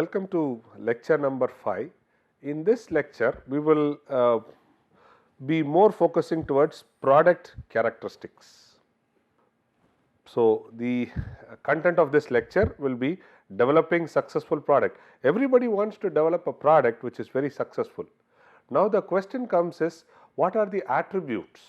Welcome to lecture number 5. In this lecture, we will be more focusing towards product characteristics. So, the content of this lecture will be developing successful product. Everybody wants to develop a product which is very successful. Now, the question comes is, what are the attributes?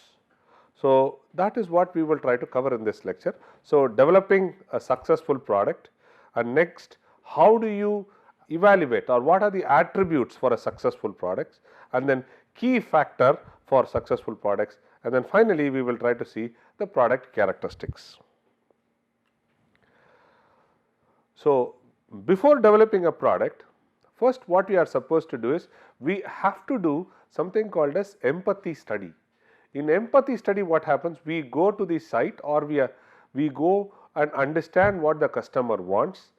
So, that is what we will try to cover in this lecture. So, developing a successful product, and next, how do you evaluate or what are the attributes for a successful product, and then key factor for successful products, and then finally, we will try to see the product characteristics. So, before developing a product, first what we are supposed to do is we have to do something called as empathy study. In empathy study, what happens? We go to the site or we go and understand what the customer wants,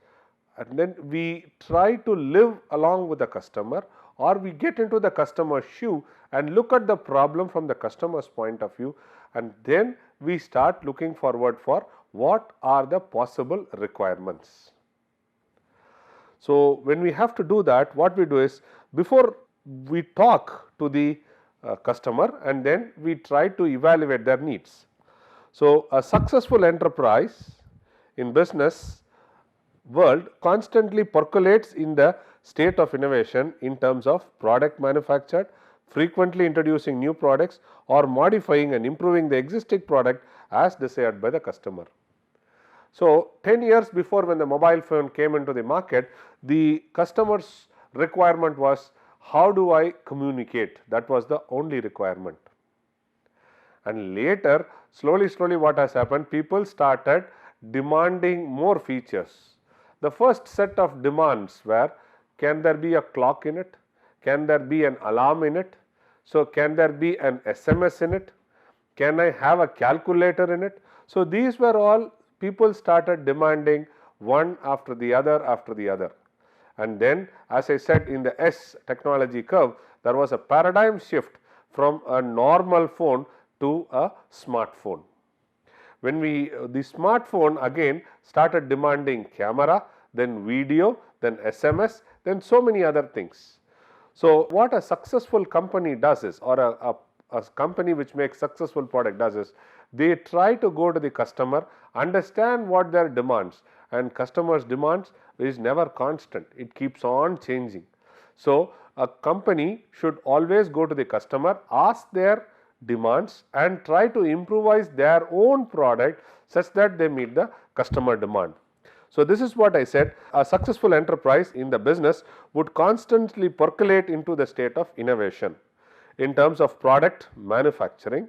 and then we try to live along with the customer, or we get into the customer's shoe and look at the problem from the customer's point of view, and then we start looking forward for what are the possible requirements. So, when we have to do that, what we do is before we talk to the customer, and then we try to evaluate their needs. So, a successful enterprise in business world constantly percolates in the state of innovation in terms of product manufactured, frequently introducing new products or modifying and improving the existing product as desired by the customer. So, 10 years before, when the mobile phone came into the market, the customer's requirement was, how do I communicate? That was the only requirement. And later, slowly what has happened, people started demanding more features. The first set of demands were, can there be a clock in it? Can there be an alarm in it? So, can there be an SMS in it? Can I have a calculator in it? So, these were all people started demanding one after the other. And then, as I said, in the S technology curve, there was a paradigm shift from a normal phone to a smartphone. When the smartphone again started demanding camera, then video, then SMS, then so many other things. So, what a successful company does is, or a company which makes successful product does is, they try to go to the customer, understand what their demands, and customers' demands is never constant, it keeps on changing. So, a company should always go to the customer, ask their demands and try to improvise their own product such that they meet the customer demand. So, this is what I said, a successful enterprise in the business would constantly percolate into the state of innovation in terms of product manufacturing,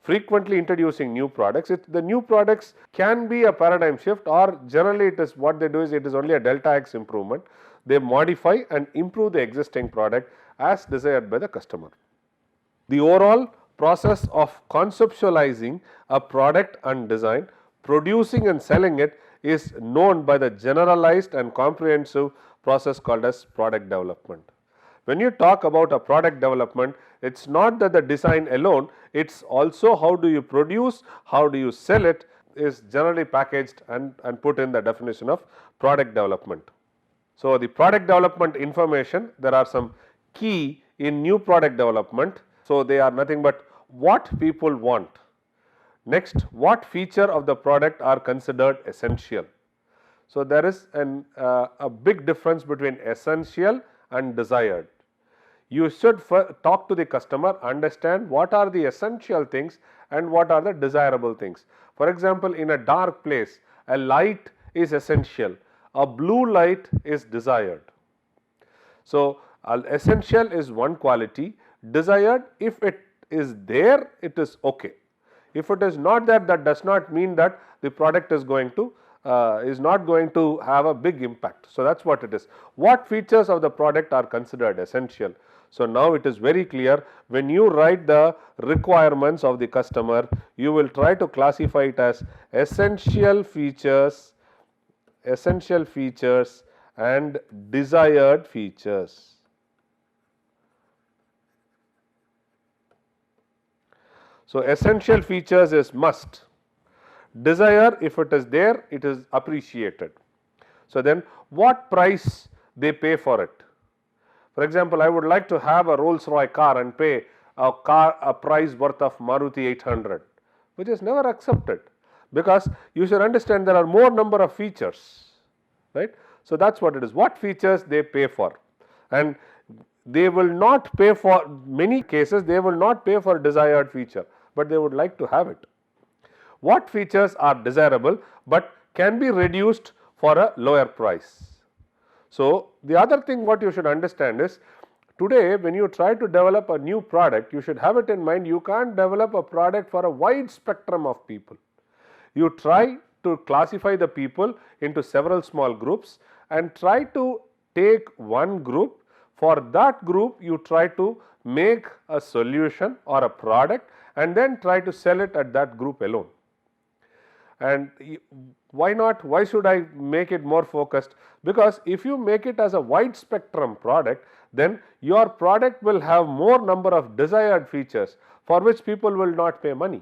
frequently introducing new products. The new products can be a paradigm shift, or generally it is what they do is it is only a delta X improvement. They modify and improve the existing product as desired by the customer. The overall process of conceptualizing a product and design, producing and selling it is known by the generalized and comprehensive process called as product development. When you talk about a product development, it is not that the design alone, it is also how do you produce, how do you sell it is generally packaged and put in the definition of product development. So, the product development information, there are some key in new product development. So, they are nothing but what people want. Next, what feature of the product are considered essential. So, there is a big difference between essential and desired. You should talk to the customer, understand what are the essential things and what are the desirable things. For example, in a dark place, a light is essential, a blue light is desired. So, essential is one quality, desired, if it is there, it is okay. If it is not there, that does not mean that the product is not going to have a big impact. So, that is what it is. What features of the product are considered essential? So, now it is very clear, when you write the requirements of the customer, you will try to classify it as essential features and desired features. So, essential features is must, desire, if it is there, it is appreciated. So, then what price they pay for it. For example, I would like to have a Rolls-Royce car and pay a price worth of Maruti 800, which is never accepted, because you should understand there are more number of features, right? So that's what it is. What features they pay for, and they will not pay for, many cases they will not pay for desired feature, but they would like to have it. What features are desirable but can be reduced for a lower price? So the other thing what you should understand is, today when you try to develop a new product, you should have it in mind, you can't develop a product for a wide spectrum of people. You try to classify the people into several small groups and try to take one group. For that group you try to make a solution or a product and then try to sell it at that group alone. And why not? Why should I make it more focused? Because if you make it as a wide spectrum product, then your product will have more number of desired features for which people will not pay money.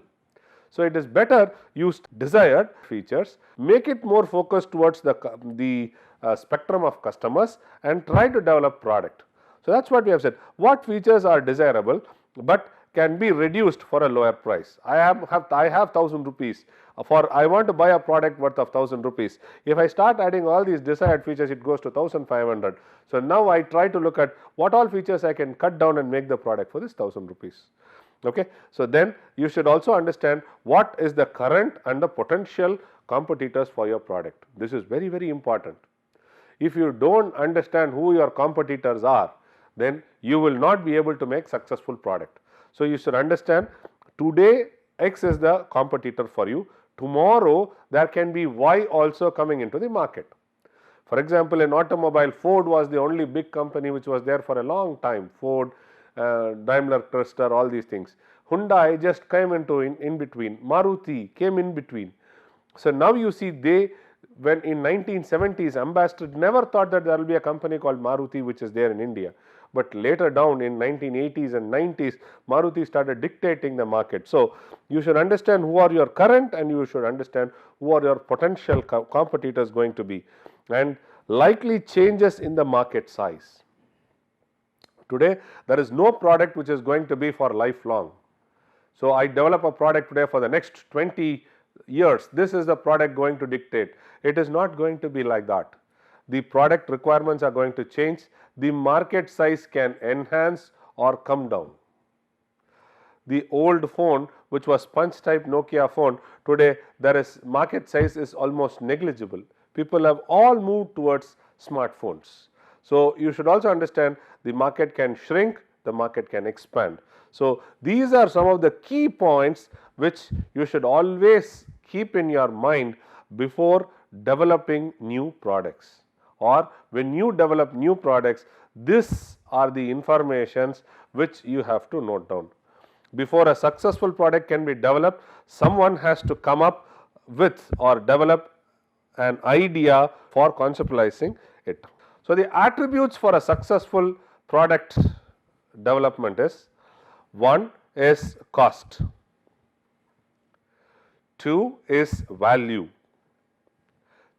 So it is better use desired features, make it more focused towards the spectrum of customers and try to develop product. So that's what we have said. What features are desirable but can be reduced for a lower price? I have 1000 rupees. I want to buy a product worth of 1000 rupees. If I start adding all these desired features, it goes to 1500. So now I try to look at what all features I can cut down and make the product for this 1000 rupees. Okay. So then you should also understand what is the current and the potential competitors for your product. This is very, very important. If you don't understand who your competitors are, then you will not be able to make successful product. So you should understand, today X is the competitor for you. Tomorrow there can be Y also coming into the market. For example, in automobile, Ford was the only big company which was there for a long time. Ford, Daimler Chrysler, all these things. Hyundai just came into in between. Maruti came in between. So now you see, when in 1970s, Ambassador never thought that there will be a company called Maruti which is there in India. But later down in 1980s and 90s, Maruti started dictating the market. So you should understand who are your current and you should understand who are your potential competitors going to be, and likely changes in the market size. Today there is no product which is going to be for lifelong. So I develop a product today for the next 20 years. This is the product going to dictate. It is not going to be like that. The product requirements are going to change. The market size can enhance or come down. The old phone, which was punch type Nokia phone, today there is market size is almost negligible. People have all moved towards smartphones. So you should also understand, the market can shrink, the market can expand. So these are some of the key points which you should always keep in your mind before developing new products, or when you develop new products, these are the informations which you have to note down. Before a successful product can be developed, someone has to come up with or develop an idea for conceptualizing it. So the attributes for a successful product development is: 1 is cost, 2 is value,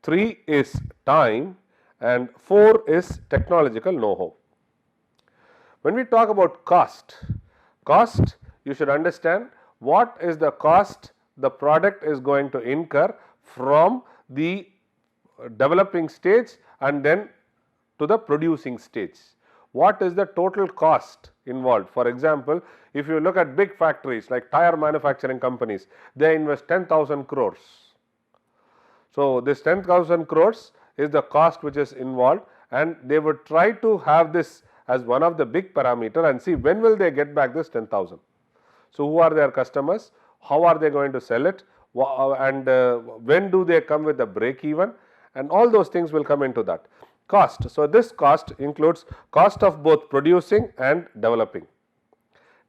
3 is time, and 4 is technological know-how. When we talk about cost, you should understand what is the cost the product is going to incur from the developing stage and then to the producing stage. What is the total cost involved? For example, if you look at big factories like tire manufacturing companies, they invest 10,000 crores. So this 10,000 crores is the cost which is involved, and they would try to have this as one of the big parameter and see when will they get back this 10,000. So who are their customers, how are they going to sell it, and when do they come with the break even, and all those things will come into that cost. So this cost includes cost of both producing and developing.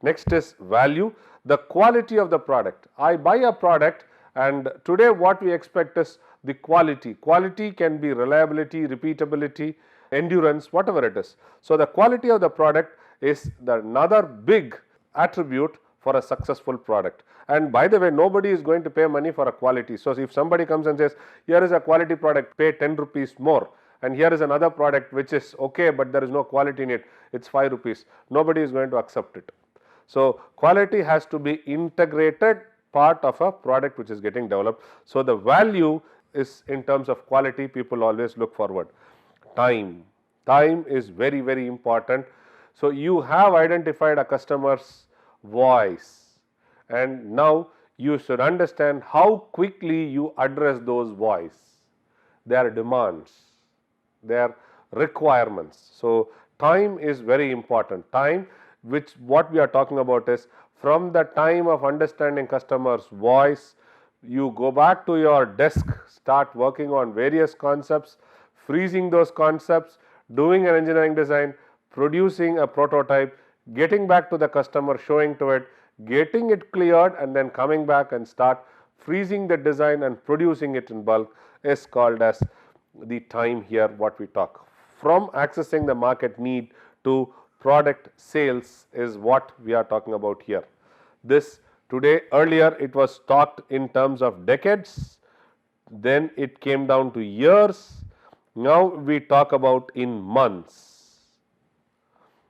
Next is value, the quality of the product. I buy a product, and today what we expect is the quality. Quality can be reliability, repeatability, endurance, whatever it is. So the quality of the product is another big attribute for a successful product. And by the way, nobody is going to pay money for a quality. So if somebody comes and says, here is a quality product, pay 10 rupees more, and here is another product which is okay, but there is no quality in it, it is 5 rupees, nobody is going to accept it. So, quality has to be integrated part of a product which is getting developed. So, the value is in terms of quality, people always look forward. Time is very, very important. So, you have identified a customer's voice, and now you should understand how quickly you address those voice, their demands, their requirements. So, time is very important. Time, which what we are talking about is from the time of understanding customer's voice, you go back to your desk, start working on various concepts, freezing those concepts, doing an engineering design, producing a prototype, getting back to the customer, showing to it, getting it cleared, and then coming back and start freezing the design and producing it in bulk is called as the time here what we talk. From accessing the market need to product sales is what we are talking about here. This today, earlier it was talked in terms of decades, then it came down to years, now we talk about in months,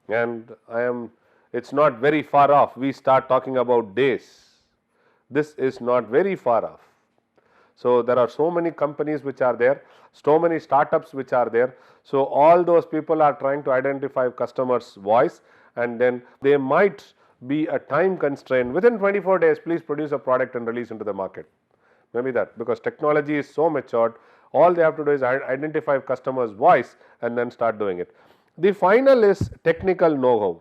and it is not very far off, we start talking about days. This is not very far off. So, there are so many companies which are there, so many startups which are there. So, all those people are trying to identify customers' voice, and then they might be a time constraint. Within 24 days, please produce a product and release into the market. Maybe that, because technology is so matured, all they have to do is identify customers' voice and then start doing it. The final is technical know-how.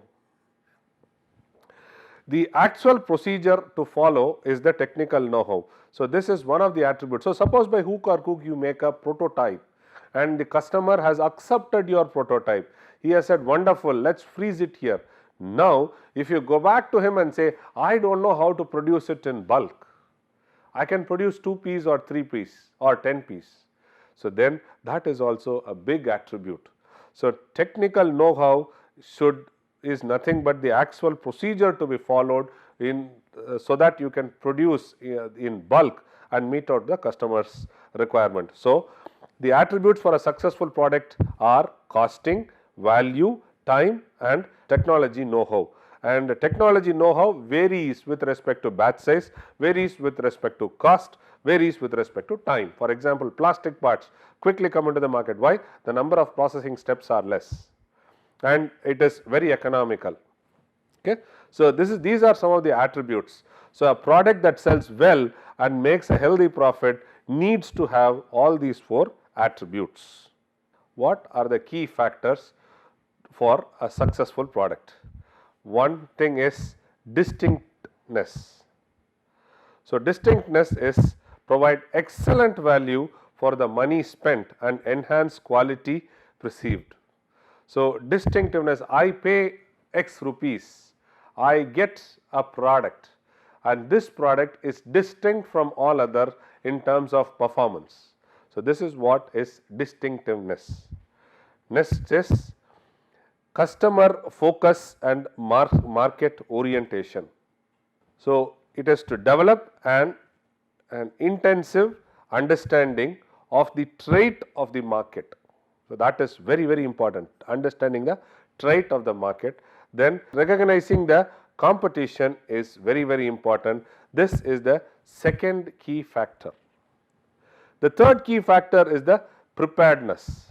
The actual procedure to follow is the technical know-how. So, this is one of the attributes. So, suppose by hook or crook you make a prototype and the customer has accepted your prototype. He has said, wonderful, let us freeze it here. Now, if you go back to him and say, I do not know how to produce it in bulk, I can produce 2 piece or 3 piece or 10 piece. So, then that is also a big attribute. So, technical know-how is nothing but the actual procedure to be followed in so that you can produce in bulk and meet out the customer's requirement. So, the attributes for a successful product are costing, value, time and technology know-how. And technology know-how varies with respect to batch size, varies with respect to cost, varies with respect to time. For example, plastic parts quickly come into the market. Why? The number of processing steps are less and it is very economical. Okay. So, these are some of the attributes. So, a product that sells well and makes a healthy profit needs to have all these 4 attributes. What are the key factors for a successful product? One thing is distinctness. So, distinctness is provide excellent value for the money spent and enhance quality perceived. So, distinctiveness, I pay X rupees, I get a product and this product is distinct from all other in terms of performance. So, this is what is distinctiveness. Next is customer focus and market orientation. So, it is to develop an intensive understanding of the trait of the market. So, that is very, very important, understanding the trait of the market. Then recognizing the competition is very, very important. This is the second key factor. The third key factor is the preparedness.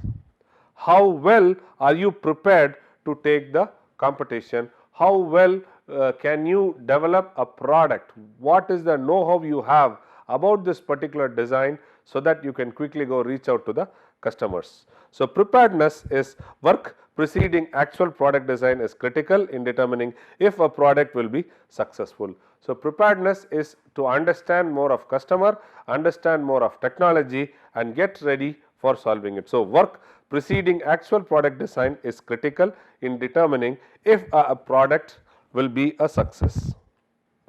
How well are you prepared to take the competition? How well can you develop a product? What is the know-how you have about this particular design so that you can quickly go reach out to the customers. So, preparedness is work preceding actual product design is critical in determining if a product will be successful. So, preparedness is to understand more of customer, understand more of technology and get ready for solving it. So, work preceding actual product design is critical in determining if a product will be a success.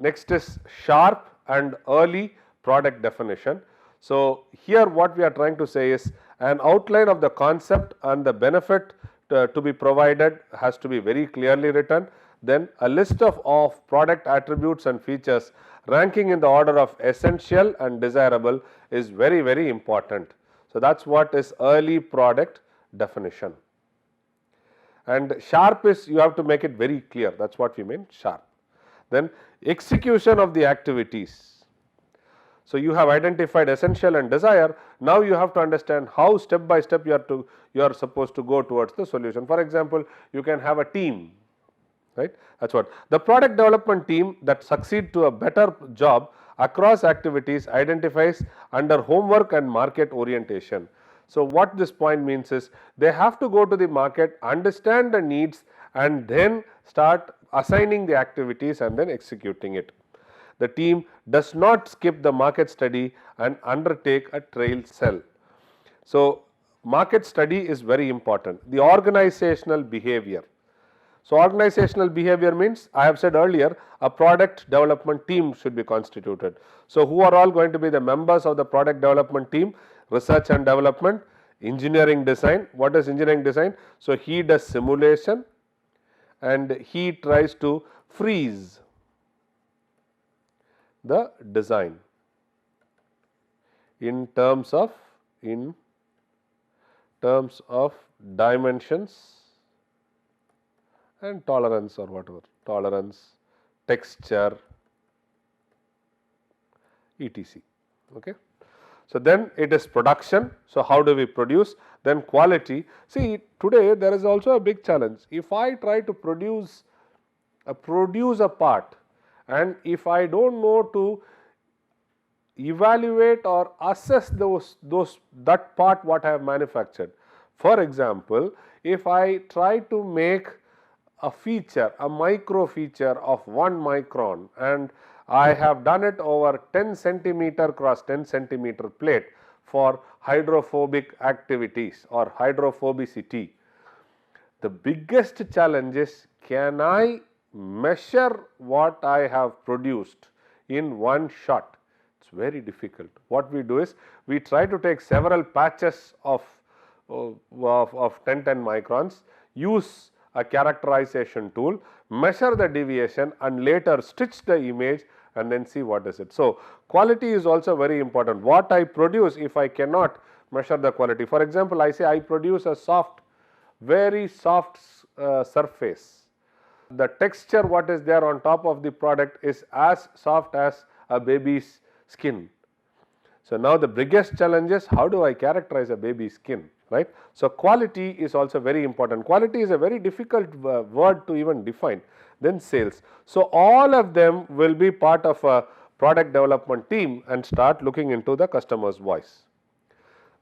Next is sharp and early product definition. So, here what we are trying to say is an outline of the concept and the benefit to be provided has to be very clearly written. Then a list of product attributes and features ranking in the order of essential and desirable is very, very important. So, that is what is early product definition. And sharp is, you have to make it very clear, that is what we mean sharp. Then execution of the activities. So, you have identified essential and desire, now you have to understand how step by step you are supposed to go towards the solution. For example, you can have a team, right, that is what. The product development team that succeed to a better job across activities identifies under homework and market orientation. So, what this point means is they have to go to the market, understand the needs and then start assigning the activities and then executing it. The team does not skip the market study and undertake a trail sell. So, market study is very important. The organizational behavior. So, organizational behavior means, I have said earlier, a product development team should be constituted. So, who are all going to be the members of the product development team? Research and development, engineering design. What is engineering design? So, he does simulation and he tries to freeze the design in terms of dimensions and tolerance or whatever, tolerance, texture, etc. Okay. So, then it is production. So, how do we produce? Then quality. See, today there is also a big challenge. If I try to produce a part and if I do not know to evaluate or assess that part what I have manufactured. For example, if I try to make a feature, a micro feature of 1 micron and I have done it over 10 centimeter cross 10 centimeter plate for hydrophobic activities or hydrophobicity. The biggest challenge is, can I measure what I have produced in one shot? It is very difficult. What we do is, we try to take several patches of 10 microns, use a characterization tool, measure the deviation and later stitch the image and then see what is it. So, quality is also very important. What I produce, if I cannot measure the quality. For example, I say I produce a soft, very soft surface. The texture what is there on top of the product is as soft as a baby's skin. So, now the biggest challenge is, how do I characterize a baby's skin, right. So, quality is also very important. Quality is a very difficult word to even define. Then sales. So, all of them will be part of a product development team and start looking into the customer's voice.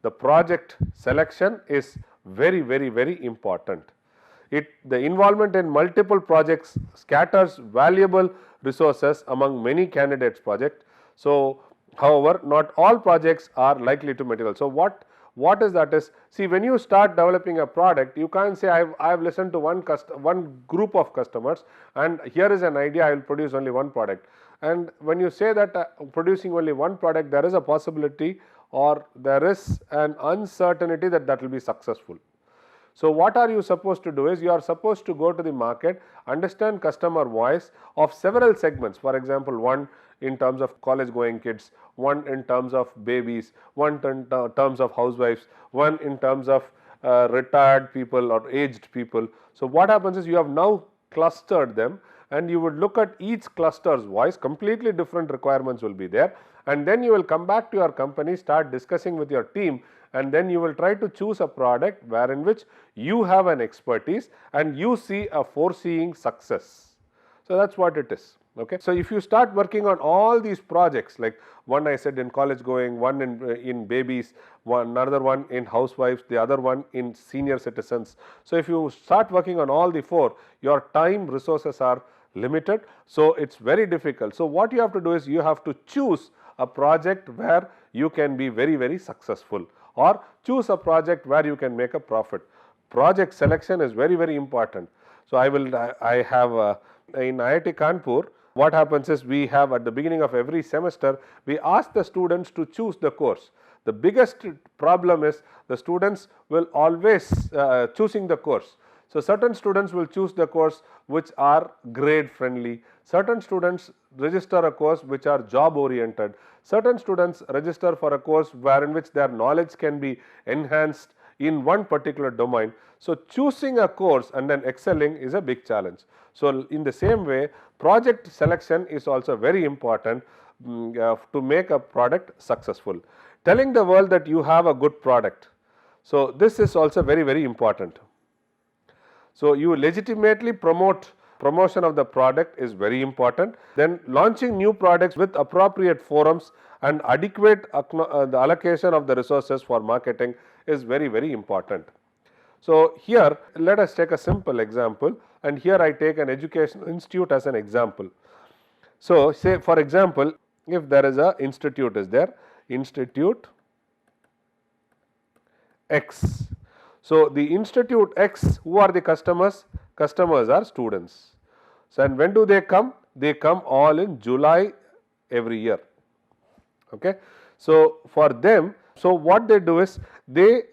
The project selection is very, very, very important. The involvement in multiple projects scatters valuable resources among many candidates project. So, however, not all projects are likely to materialize. So, what is that is, see, when you start developing a product, you can't say I have listened to one group of customers and here is an idea, I will produce only one product. And when you say that producing only one product, there is a possibility or there is an uncertainty that will be successful. So, what are you supposed to do is, you are supposed to go to the market, understand customer voice of several segments. For example, one in terms of college going kids, one in terms of babies, one in terms of housewives, one in terms of retired people or aged people. So, what happens is, you have now clustered them and you would look at each cluster's voice, completely different requirements will be there, and then you will come back to your company, start discussing with your team, and then you will try to choose a product wherein which you have an expertise and you see a foreseeing success. So, that is what it is. Okay. So, if you start working on all these projects, like one I said in college going, one in babies, another one in housewives, the other one in senior citizens. So, if you start working on all the 4, your time resources are limited. So, it is very difficult. So, what you have to do is, you have to choose a project where you can be very, very successful, or choose a project where you can make a profit. Project selection is very, very important. So, I have in IIT Kanpur, what happens is, we have at the beginning of every semester, we ask the students to choose the course. The biggest problem is, the students will always choosing the course. So, certain students will choose the course which are grade friendly, certain students register a course which are job oriented, certain students register for a course wherein which their knowledge can be enhanced in one particular domain. So, choosing a course and then excelling is a big challenge. So, in the same way, project selection is also very important to make a product successful. Telling the world that you have a good product. So, this is also very important. So, you legitimately promotion of the product is very important. Then launching new products with appropriate forums and adequate the allocation of the resources for marketing is very important. So, here let us take a simple example, and here I take an educational institute as an example. So, say for example, if there is a institute is there, Institute X. So, the Institute X, who are the customers? Customers are students. So, and when do they come? They come all in July every year. Okay. So, for them, so what they do is they,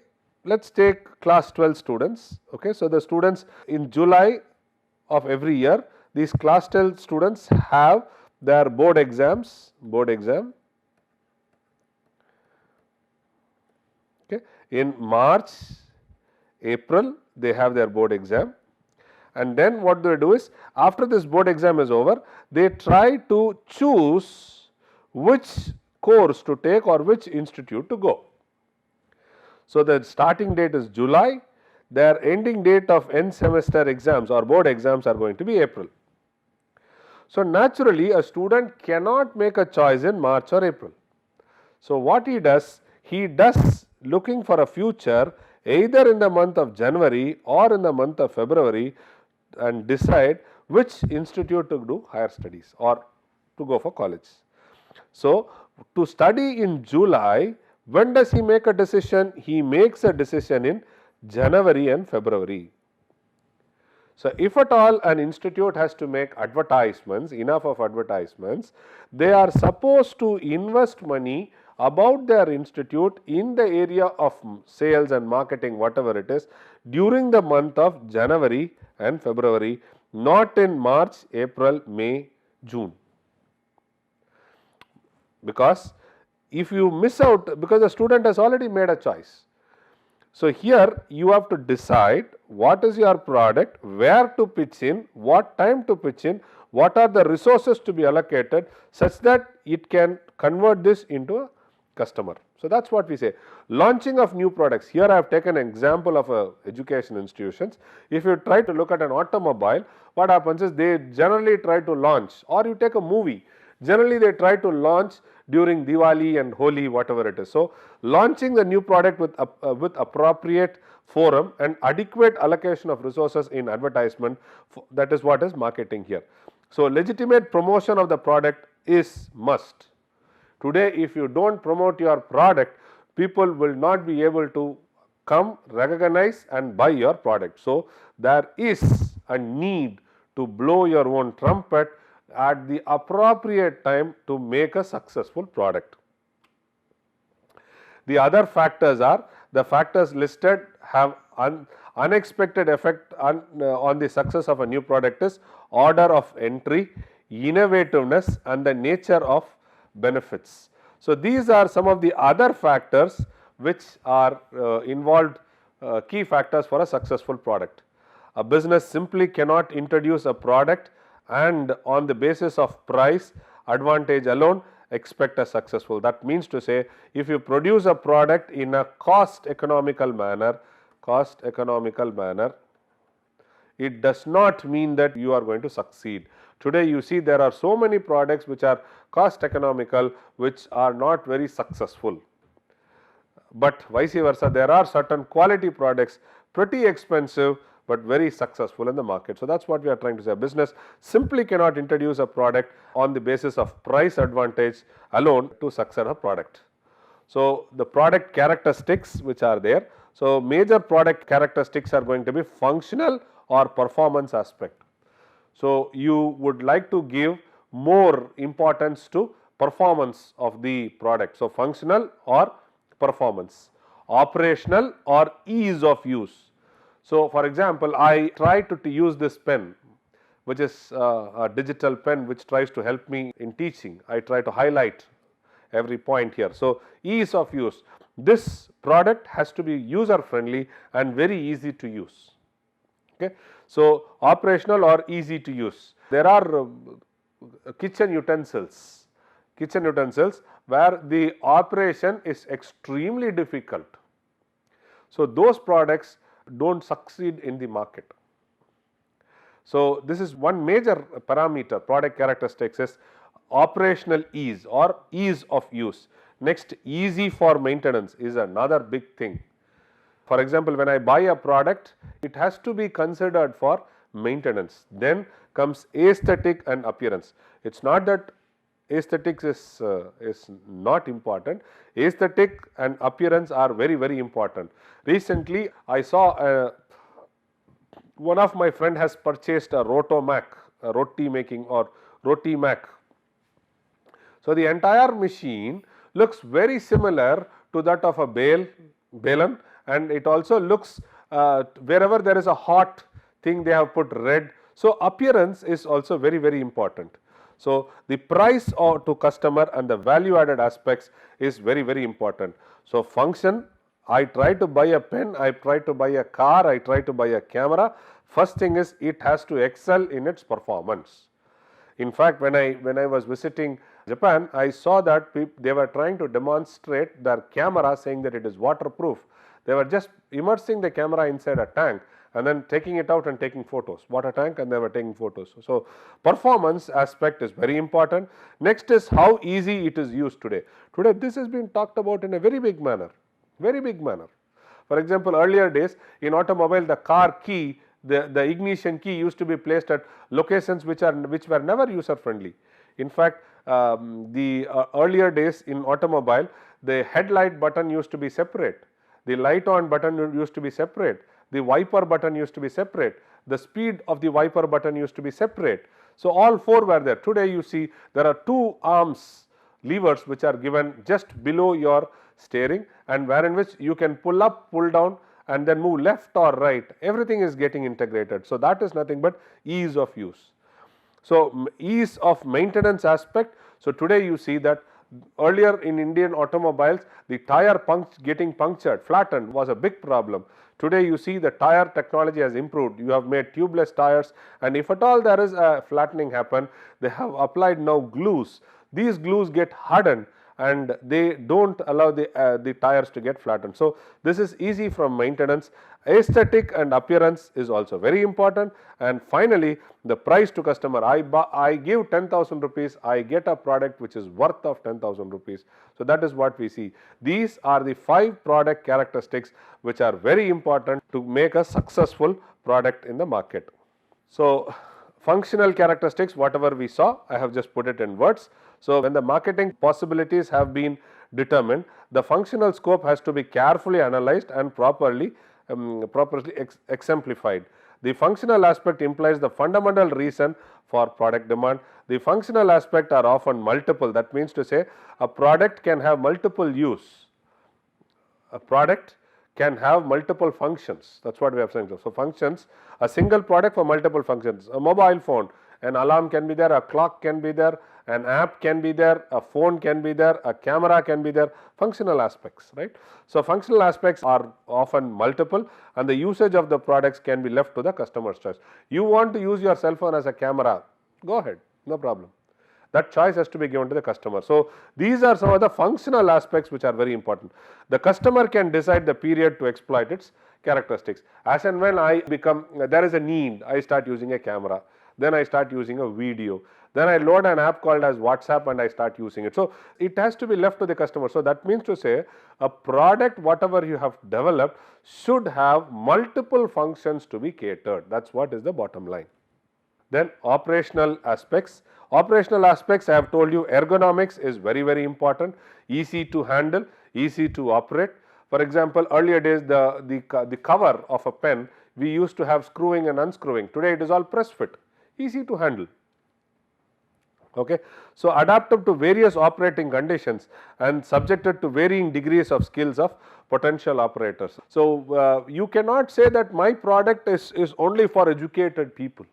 let us take class 12 students. Okay. So, the students in July of every year, these class 12 students have their board exam. Okay. In March, April, they have their board exam, and then what they do is after this board exam is over, they try to choose which course to take or which institute to go. So, the starting date is July, their ending date of end semester exams or board exams are going to be April. So, naturally a student cannot make a choice in March or April. So, what he does looking for a future either in the month of January or in the month of February and decide which institute to do higher studies or to go for college. So, to study in July, when does he make a decision? He makes a decision in January and February. So, if at all an institute has to make advertisements, enough of advertisements, they are supposed to invest money about their institute in the area of sales and marketing, whatever it is, during the month of January and February, not in March, April, May, June. Because if you miss out, because the student has already made a choice. So, here you have to decide what is your product, where to pitch in, what time to pitch in, what are the resources to be allocated such that it can convert this into a customer. So, that is what we say. Launching of new products. Here I have taken an example of education institutions. If you try to look at an automobile, what happens is they generally try to launch, or you take a movie, generally they try to launch during Diwali and Holi, whatever it is. So, launching the new product with appropriate forum and adequate allocation of resources in advertisement, that is what is marketing here. So, legitimate promotion of the product is must. Today, if you do not promote your product, people will not be able to come, recognize and buy your product. So, there is a need to blow your own trumpet at the appropriate time to make a successful product. The other factors are, the factors listed have unexpected effect on the success of a new product is order of entry, innovativeness and the nature of benefits. So, these are some of the other factors which are involved, key factors for a successful product. A business simply cannot introduce a product and on the basis of price advantage alone expect a successful. That means to say, if you produce a product in a cost economical manner, it does not mean that you are going to succeed. Today you see there are so many products which are cost economical which are not very successful, but vice versa there are certain quality products pretty expensive but very successful in the market. So, that is what we are trying to say. A business simply cannot introduce a product on the basis of price advantage alone to succeed a product. So, the product characteristics which are there. So, major product characteristics are going to be functional or performance aspect. So, you would like to give more importance to performance of the product. So, functional or performance, operational or ease of use. So, for example, I try to use this pen which is a digital pen which tries to help me in teaching. I try to highlight every point here. So, ease of use. this product has to be user friendly and very easy to use. Okay. So, operational or easy to use. There are kitchen utensils where the operation is extremely difficult. So, those products do not succeed in the market. So, this is one major parameter, product characteristics is operational ease or ease of use. Next, easy for maintenance is another big thing. For example, when I buy a product, it has to be considered for maintenance. Then comes aesthetic and appearance. It is not that aesthetics is not important. Aesthetic and appearance are very important. Recently, I saw one of my friend has purchased a Rotomac, a roti making or roti mac. So, the entire machine looks very similar to that of a balan, and it also looks wherever there is a hot thing they have put red. So, appearance is also very important. So, the price to customer and the value added aspects is very important. So, function, I try to buy a pen, I try to buy a car, I try to buy a camera. First thing is it has to excel in its performance. In fact, when I was visiting Japan, I saw that they were trying to demonstrate their camera, saying that it is waterproof. They were just immersing the camera inside a tank and then taking it out and taking photos, water tank, and they were taking photos. So, performance aspect is very important. Next is how easy it is used today. Today this has been talked about in a very big manner. For example, earlier days in automobile, the car key, the ignition key used to be placed at locations which were never user friendly. In fact, the earlier days in automobile, the headlight button used to be separate, the light on button used to be separate, the wiper button used to be separate, the speed of the wiper button used to be separate. So, all four were there. Today you see there are two arms levers which are given just below your steering, and wherein which you can pull up, pull down, and then move left or right. Everything is getting integrated. So, that is nothing but ease of use. So, ease of maintenance aspect. So, today you see that earlier in Indian automobiles, the tire getting punctured, flattened was a big problem. Today you see the tire technology has improved. You have made tubeless tires, and if at all there is a flattening happen, they have applied now glues. These glues get hardened and they do not allow the tires to get flattened. So, this is easy from maintenance. Aesthetic and appearance is also very important, and finally the price to customer. I give 10,000 rupees, I get a product which is worth of 10,000 rupees. So, that is what we see. These are the 5 product characteristics which are very important to make a successful product in the market. So, functional characteristics, whatever we saw, I have just put it in words. So, when the marketing possibilities have been determined, the functional scope has to be carefully analyzed and properly exemplified. The functional aspect implies the fundamental reason for product demand. The functional aspect are often multiple. That means to say a product can have multiple use. A product can have multiple functions. That is what we have said. So, functions, a single product for multiple functions. A mobile phone, an alarm can be there, a clock can be there, an app can be there, a phone can be there, a camera can be there, functional aspects, right. So, functional aspects are often multiple, and the usage of the products can be left to the customer's choice. You want to use your cell phone as a camera, go ahead, no problem. That choice has to be given to the customer. So, these are some of the functional aspects which are very important. The customer can decide the period to exploit its characteristics. As and when there is a need, I start using a camera, then I start using a video, then I load an app called as WhatsApp and I start using it. So, it has to be left to the customer. So, that means to say a product whatever you have developed should have multiple functions to be catered. That is what is the bottom line. Then operational aspects. Operational aspects, I have told you, ergonomics is very important, easy to handle, easy to operate. For example, earlier days the cover of a pen, we used to have screwing and unscrewing. Today it is all press fit, easy to handle. Okay. So, adaptive to various operating conditions and subjected to varying degrees of skills of potential operators. So, you cannot say that my product is only for educated people.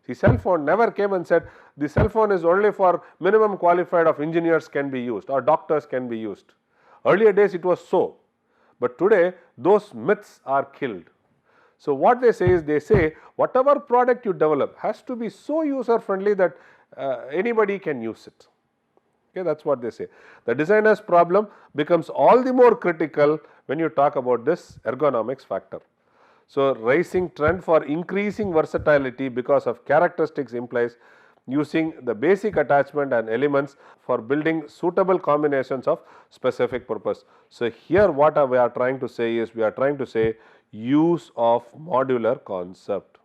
See, cell phone never came and said the cell phone is only for minimum qualified of engineers can be used or doctors can be used Earlier days it was so, but today those myths are killed. So what they say is, they say whatever product you develop has to be so user friendly that anybody can use it. Okay, that's what they say. The designer's problem becomes all the more critical when you talk about this ergonomics factor. So rising trend for increasing versatility because of characteristics implies using the basic attachment and elements for building suitable combinations of specific purpose. So here what we are trying to say is, we are trying to say use of modular concept.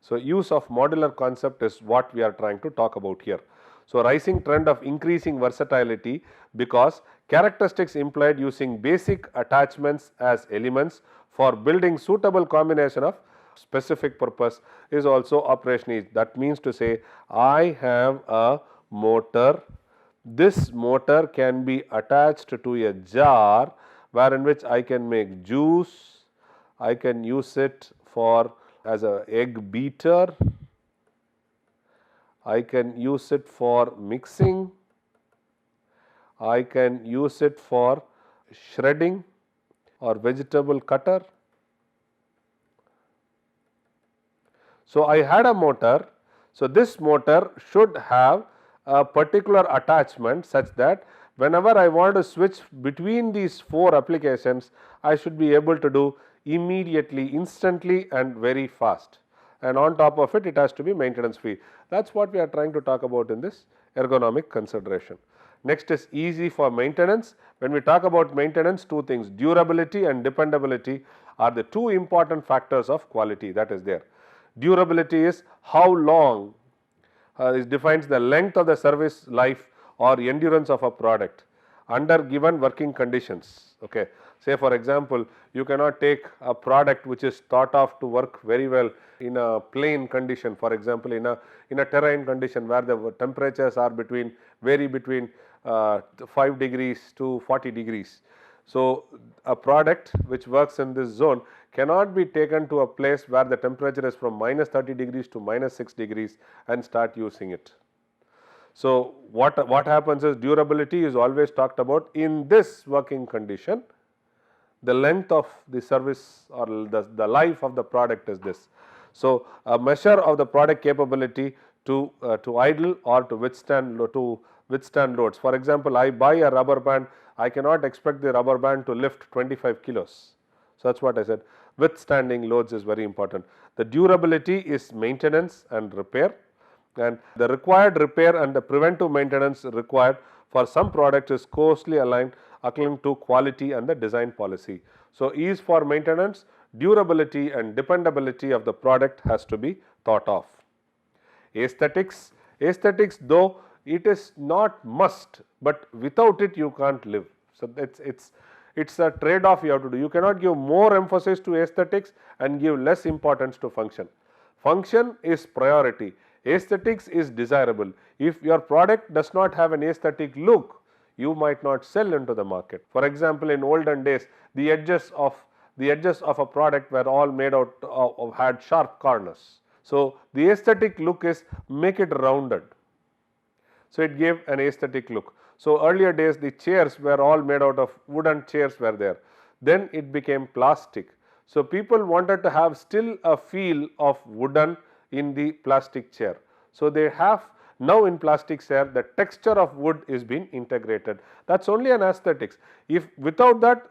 So use of modular concept is what we are trying to talk about here. So rising trend of increasing versatility because characteristics implied using basic attachments as elements for building suitable combination of specific purpose is also operationalized. That means to say, I have a motor. This motor can be attached to a jar wherein which I can make juice, I can use it for as a egg beater, I can use it for mixing, I can use it for shredding or vegetable cutter. So I had a motor. So this motor should have a particular attachment such that whenever I want to switch between these 4 applications, I should be able to do immediately, instantly and very fast, and on top of it, it has to be maintenance free. That is what we are trying to talk about in this ergonomic consideration. Next is easy for maintenance. When we talk about maintenance, 2 things, durability and dependability are the 2 important factors of quality that is there. Durability is how long, it defines the length of the service life or endurance of a product under given working conditions. Okay. Say for example, you cannot take a product which is thought of to work very well in a plain condition, for example in a terrain condition where the temperatures are vary between 5 degrees to 40 degrees. So a product which works in this zone cannot be taken to a place where the temperature is from minus 30 degrees to minus 6 degrees and start using it. So what happens is, durability is always talked about in this working condition. The length of the service or the life of the product is this. So a measure of the product capability to idle or to withstand loads. For example, I buy a rubber band, I cannot expect the rubber band to lift 25 kilos. So that is what I said, withstanding loads is very important. The durability is maintenance and repair, and the required repair and the preventive maintenance required for some products is closely aligned according to quality and the design policy. So ease for maintenance, durability and dependability of the product has to be thought of. Aesthetics though it is not must, but without it you can't live. So it's a trade off you have to do. You cannot give more emphasis to aesthetics and give less importance to function. Function is priority, aesthetics is desirable. If your product does not have an aesthetic look, you might not sell into the market. For example, in olden days, the edges of a product were all made out of had sharp corners. So the aesthetic look is make it rounded. So it gave an aesthetic look. So earlier days the chairs were all made out of wooden chairs were there. Then it became plastic. So people wanted to have still a feel of wooden in the plastic chair. So they have now in plastic chair the texture of wood is being integrated. That is only an aesthetics. If without that,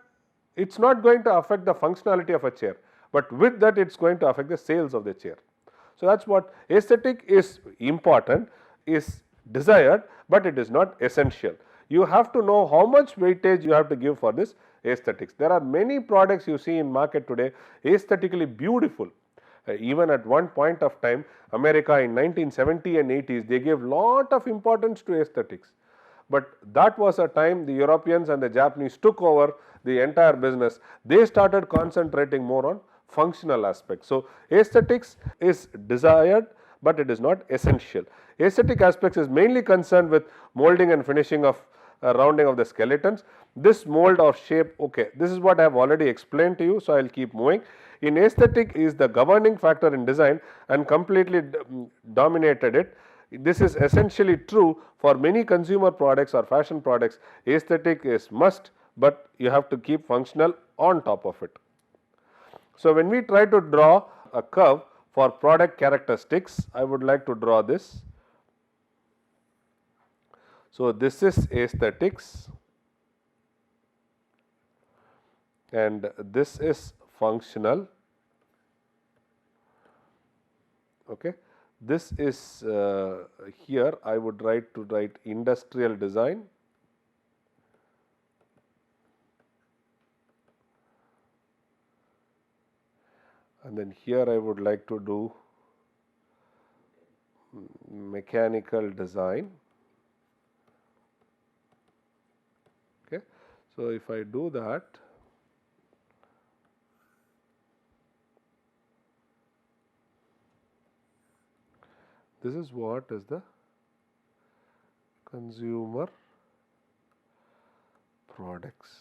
it is not going to affect the functionality of a chair, but with that it is going to affect the sales of the chair. So that is what aesthetic is important, is desired, but it is not essential. You have to know how much weightage you have to give for this aesthetics. There are many products you see in market today aesthetically beautiful. Even at one point of time, America in 1970 and 80s, they gave lot of importance to aesthetics. But that was a time the Europeans and the Japanese took over the entire business. They started concentrating more on functional aspects. So aesthetics is desired, but it is not essential. Aesthetic aspects is mainly concerned with molding and finishing of rounding of the skeletons. this mold or shape, okay, this is what I have already explained to you, so I will keep moving. In aesthetic is the governing factor in design and completely dominated it. This is essentially true for many consumer products or fashion products. Aesthetic is must, but you have to keep functional on top of it. So, when we try to draw a curve for product characteristics, I would like to draw this. So, this is aesthetics and this is functional. Okay. This is here I would write industrial design, and then here I would like to do mechanical design. Okay. So, if I do that, this is what is the consumer products.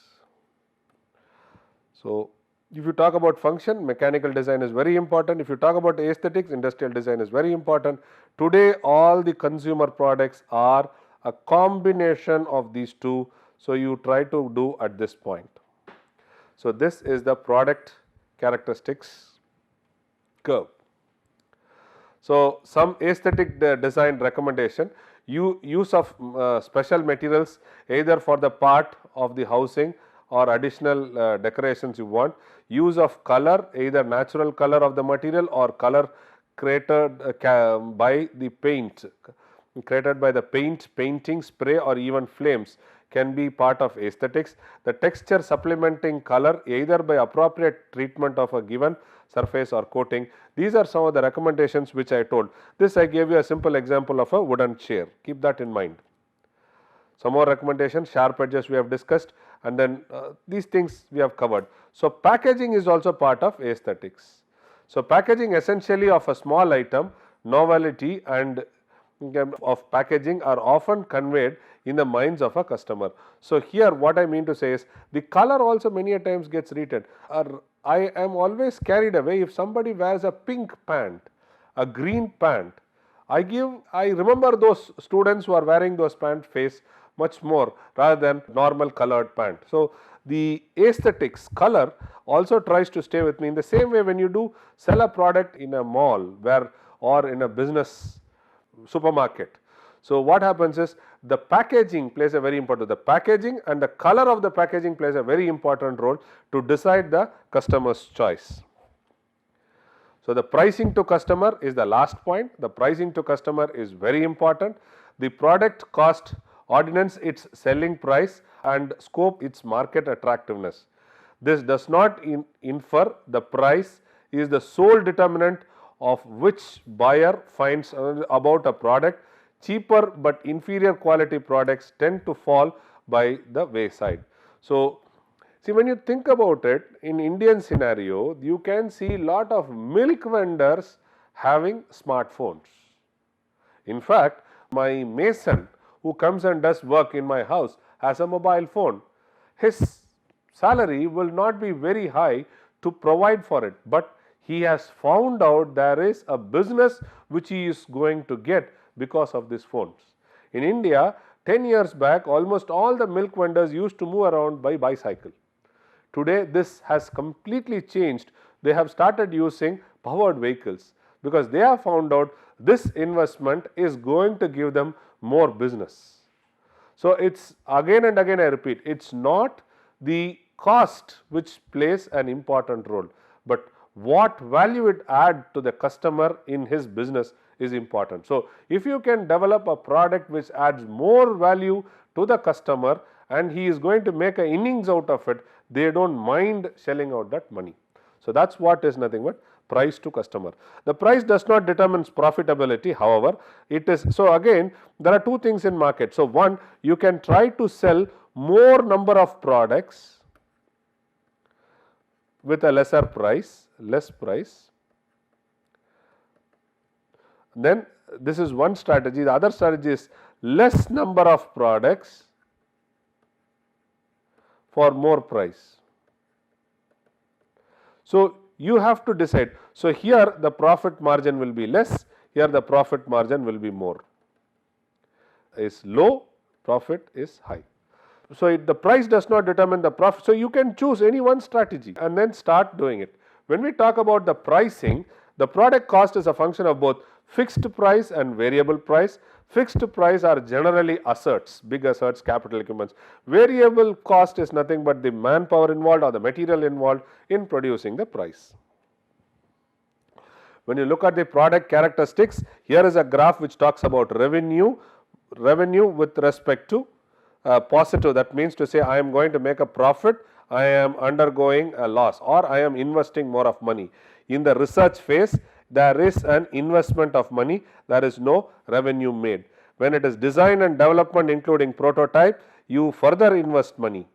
So, if you talk about function, mechanical design is very important. If you talk about aesthetics, industrial design is very important. Today all the consumer products are a combination of these two. So, you try to do at this point. So, this is the product characteristics curve. So, some aesthetic design recommendation, use of special materials either for the part of the housing or additional decorations you want, use of color, either natural color of the material or color created by the paint, painting, spray or even flames can be part of aesthetics. The texture supplementing color either by appropriate treatment of a given surface or coating. These are some of the recommendations which I told. This I gave you a simple example of a wooden chair, keep that in mind. Some more recommendations, sharp edges we have discussed, and then these things we have covered. So, packaging is also part of aesthetics. So, packaging essentially of a small item, novelty and of packaging are often conveyed in the minds of a customer. So, here what I mean to say is the color also many a times gets written. I am always carried away if somebody wears a pink pant, a green pant, I remember those students who are wearing those pant face much more rather than normal colored pant. So, the aesthetics color also tries to stay with me. In the same way, when you do sell a product in a mall or in a business supermarket. So, what happens is the packaging plays a very important, the packaging and the color of the packaging plays a very important role to decide the customer's choice. So, the pricing to customer is the last point. The pricing to customer is very important. The product cost ordinance its selling price and scope its market attractiveness. This does not infer the price is the sole determinant of which buyer finds about a product. Cheaper but inferior quality products tend to fall by the wayside. So, see, when you think about it, in Indian scenario, you can see lot of milk vendors having smartphones. In fact, my mason who comes and does work in my house has a mobile phone. His salary will not be very high to provide for it, but he has found out there is a business which he is going to get because of these phones. In India, 10 years back, almost all the milk vendors used to move around by bicycle. Today, this has completely changed. They have started using powered vehicles because they have found out this investment is going to give them more business. So, it's again and again I repeat, it's not the cost which plays an important role, but what value it add to the customer in his business is important. So, if you can develop a product which adds more value to the customer and he is going to make an innings out of it, they do not mind shelling out that money. So, that is what is nothing but price to customer. The price does not determine profitability, however, it is. So, again there are two things in market. So, one, you can try to sell more number of products with a less price. Then this is one strategy. The other strategy is less number of products for more price. So you have to decide. So here the profit margin will be less, here the profit margin will be more. Is low, profit is high. So the price does not determine the profit. So you can choose any one strategy and then start doing it. When we talk about the pricing, the product cost is a function of both fixed price and variable price. Fixed price are generally assets, big assets, capital equipments. Variable cost is nothing but the manpower involved or the material involved in producing the price. When you look at the product characteristics, here is a graph which talks about revenue with respect to positive. That means to say I am going to make a profit, I am undergoing a loss, or I am investing more of money. In the research phase, there is an investment of money, there is no revenue made. When it is design and development including prototype, you further invest money.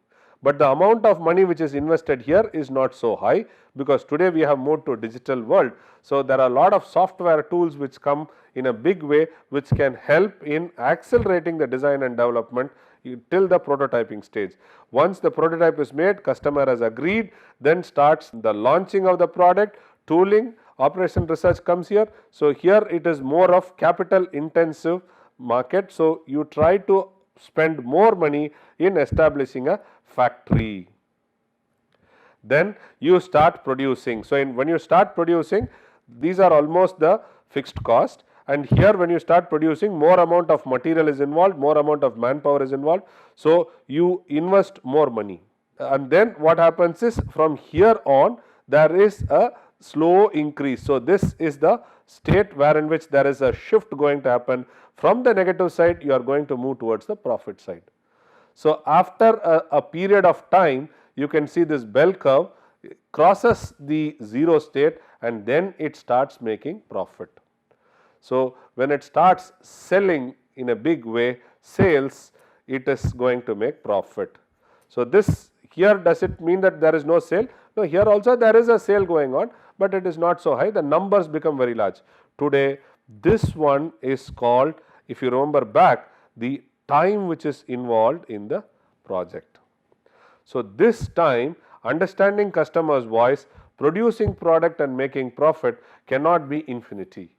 But the amount of money which is invested here is not so high, because today we have moved to digital world. So there are a lot of software tools which come in a big way which can help in accelerating the design and development till the prototyping stage. Once the prototype is made, customer has agreed, then starts the launching of the product, tooling, operation research comes here. So here it is more of capital intensive market. So you try to spend more money in establishing a factory. Then you start producing. So when you start producing, these are almost the fixed cost, and here when you start producing, more amount of material is involved, more amount of manpower is involved. So you invest more money, and then what happens is from here on there is a slow increase. So this is the state where in which there is a shift going to happen. From the negative side, you are going to move towards the profit side. So after a period of time, you can see this bell curve crosses the zero state and then it starts making profit. So when it starts selling in a big way, sales, it is going to make profit. So this here, does it mean that there is no sale? No, here also there is a sale going on, but it is not so high. The numbers become very large. Today this one is called, if you remember back, the time which is involved in the project. So this time, understanding customer's voice, producing product and making profit cannot be infinity.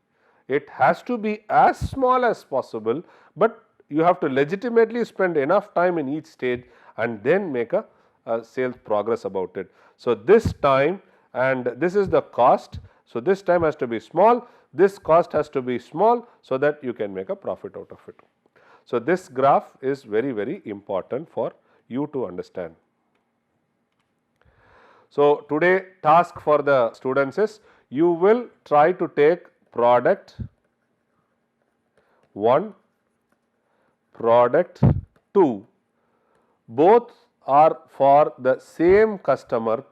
It has to be as small as possible, but you have to legitimately spend enough time in each stage and then make a sales progress about it. So this time, and this is the cost. So this time has to be small, this cost has to be small, so that you can make a profit out of it. So this graph is very, very important for you to understand. So today task for the students is, you will try to take product 1, product 2, both are for the same customer.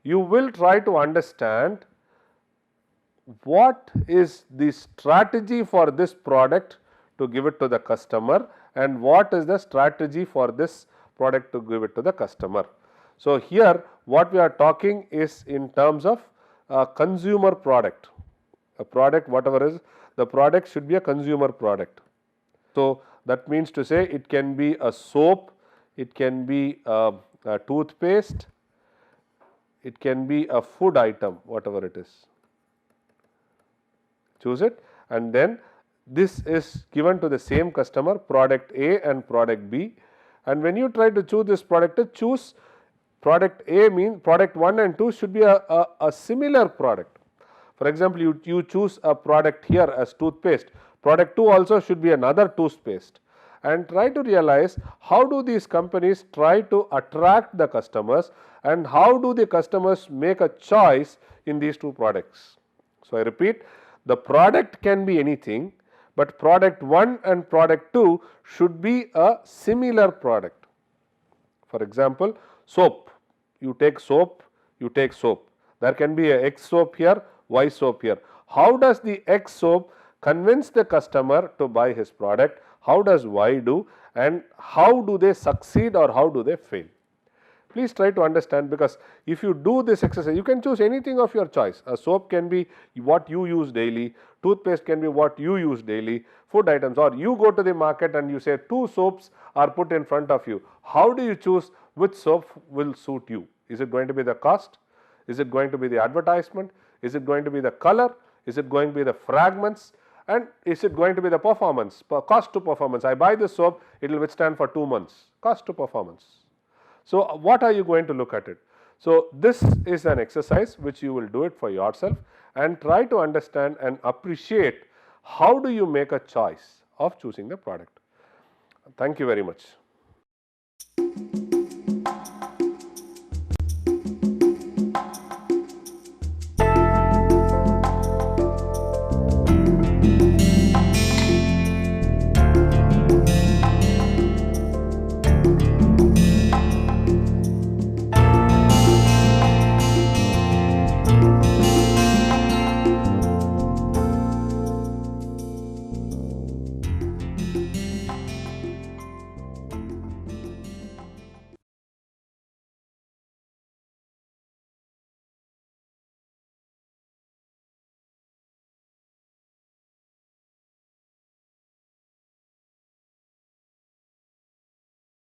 You will try to understand what is the strategy for this product to give it to the customer and what is the strategy for this product to give it to the customer. So here what we are talking is in terms of a consumer product. A product, whatever is, the product should be a consumer product. So that means to say it can be a soap, it can be a toothpaste, it can be a food item, whatever it is. Choose it, and then this is given to the same customer, product A and product B. And when you try to choose this product, choose product A, means product 1 and 2 should be a similar product. For example, you choose a product here as toothpaste, product 2 also should be another toothpaste, and try to realize how do these companies try to attract the customers and how do the customers make a choice in these two products. So I repeat, the product can be anything, but product 1 and product 2 should be a similar product. For example, soap, you take soap, you take soap. There can be a X soap here, Y soap here. How does the X soap convince the customer to buy his product? How does Y do, and how do they succeed or how do they fail? please try to understand, because if you do this exercise, you can choose anything of your choice. A soap can be what you use daily, toothpaste can be what you use daily, food items, or you go to the market and you say 2 soaps are put in front of you. How do you choose which soap will suit you? Is it going to be the cost? Is it going to be the advertisement? Is it going to be the color? Is it going to be the fragments? And is it going to be the performance, cost to performance? I buy this soap, it will withstand for 2 months, cost to performance. So, what are you going to look at it? So, this is an exercise which you will do it for yourself and try to understand and appreciate how do you make a choice of choosing the product. Thank you very much.